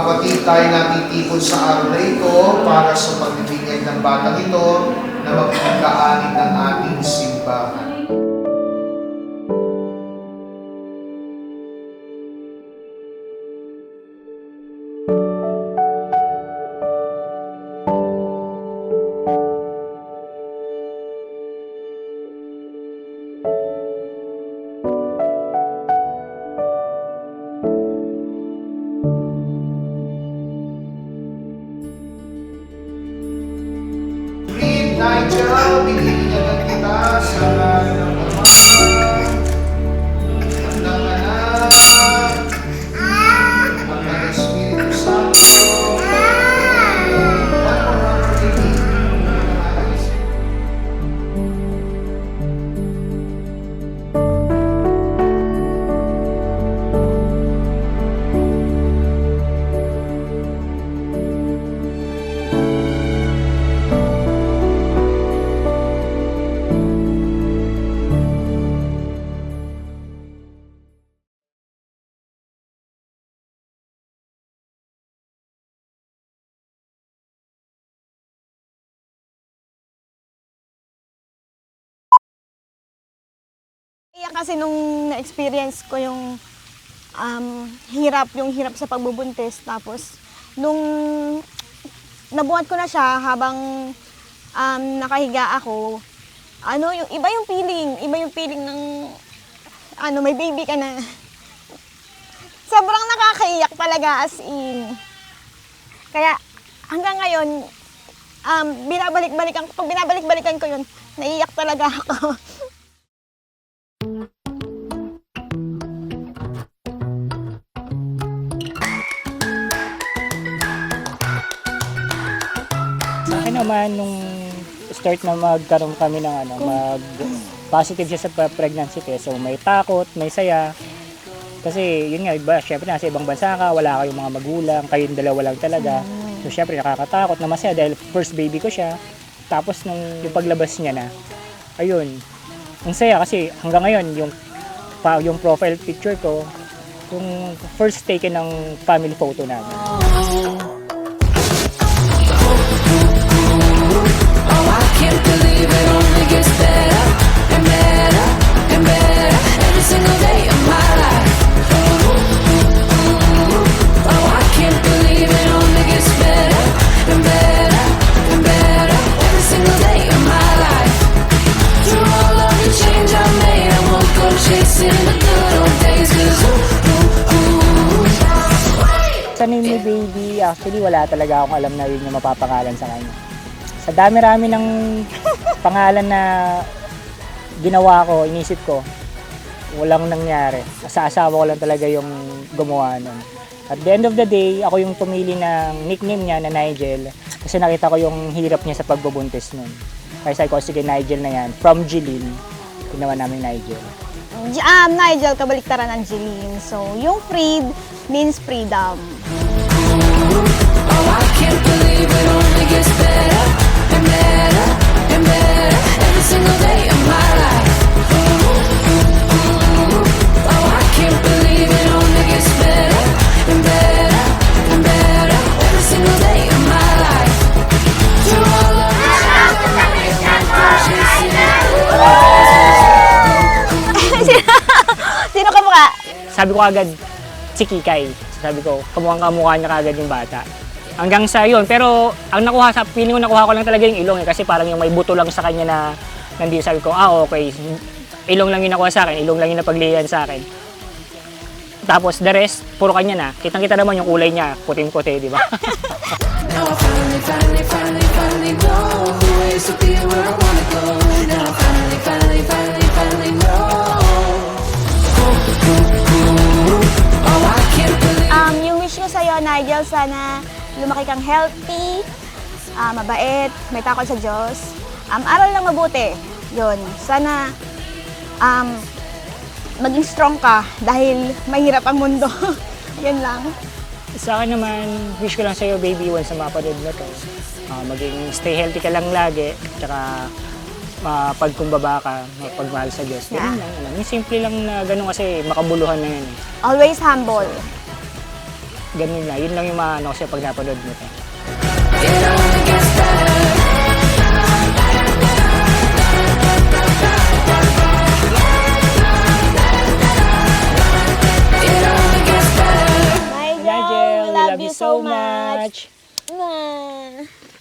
kapatid, tayo natitipon sa araw na ito para sa pagbibigay ng batang ito na magiging kaanib ng ating simbahan. Nigel, binigyan kita sa ngalan ng Ama, ng Anak, at ng Espiritu Santo. One more baby. Kaya kasi nung na-experience ko yung yung hirap sa pagbubuntis, tapos nung nabuhat ko na siya habang nakahiga ako, yung iba yung feeling ng may baby ka na. Sobrang nakakaiyak talaga, as in. Kaya hanggang ngayon, pag binabalik-balikan ko yun, naiiyak talaga ako. Sa akin naman, nung start na magkaroon kami ng mag-positive siya sa pregnancy test, so may takot, may saya. Kasi yun nga, iba, syempre nasa ibang bansa ka, wala kayong mga magulang, kayong dalawa lang talaga. So syempre nakakatakot na masaya dahil first baby ko siya. Tapos nung yung paglabas niya na, ayun, ang saya kasi hanggang ngayon, yung profile picture ko, yung first taken ng family photo namin. Can't believe it only gets better and better and better every single day of my life. Oh, I can't believe it only gets better and better and better every single day of my life. Through all of the change I made, I won't go chasing the good old days. 'Cause Sa name ni baby, actually wala talaga akong alam na yun yung mapapangalan sa kanya. Sa dami-rami ng pangalan na ginawa ko, inisip ko, walang nangyari. Sa asawa ko lang talaga yung gumawa nun. At the end of the day, ako yung tumili ng nickname niya na Nigel kasi nakita ko yung hirap niya sa pagbubuntis nun. Kaya sabi ko, sige Nigel na yan. From Jeline, ginawa namin Nigel. Nigel, kabaliktaran ng Jeline. So, yung freed means freedom. oh, I can't believe it only gets better and better and better every single day of my life. Oh, I can't believe it only gets better and better and better every single day of my life. Through all of Sino ka mukha? Sabi ko agad, si Kikay. Sabi ko, kamukha niya kagad yung bata. Hanggang sa yun, pero ang feeling ko nakuha ko lang talaga yung ilong kasi parang yung may buto lang sa kanya na nandito. Sabi ko, okay, ilong lang yung nakuha sa akin, ilong lang yung napaglihan sa akin. Tapos the rest, puro kanya na. Kitang-kita naman yung kulay niya, puting-puti, di ba? now I finally know who I used to be and where I wanna go. Now I finally know. Oh, I can't believe. Yung wish ko sa'yo, Nigel, sana lumaki kang healthy, mabait, may takot sa Diyos. Aral lang mabuti. Yun. Sana maging strong ka dahil mahirap ang mundo. Yun lang. Sa akin naman, wish ko lang sa'yo, baby, once na mapanood mo to. Maging stay healthy ka lang lagi, tsaka mapagkumbaba ka, mapagmahal sa Diyos. Ganun lang. Yung simple lang na ganun kasi makabuluhan na yan. Always humble. ganun na. Yun lang yung maano kasi pag napanood mo to. It only gets better. It only gets better. Nigel, Nigel, we love you so much. much. Mwah.